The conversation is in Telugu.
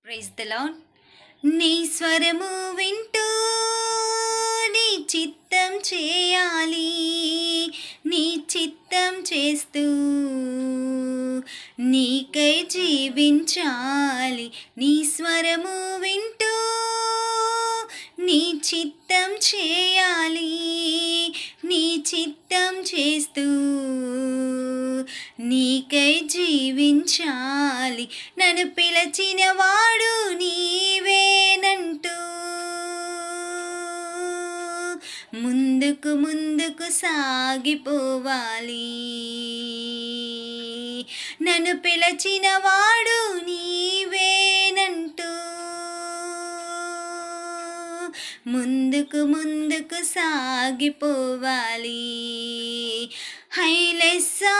Praise the lord. నీ స్వరము వింటూ నీ చిత్తం చేయాలి, నీ చిత్తం చేస్తూ నీకై జీవించాలి. నీ స్వరము వింటూ నీ చిత్తం చేయాలి, నీ చిత్తం చేస్తూ నీకై జీవించాలి. నన్ను పిలచిన వాడు నీవేనంటూ ముందుకు ముందుకు సాగిపోవాలి. నన్ను పిలచిన వాడు నీవేనంటూ ముందుకు ముందుకు సాగిపోవాలి. హైలెస్సా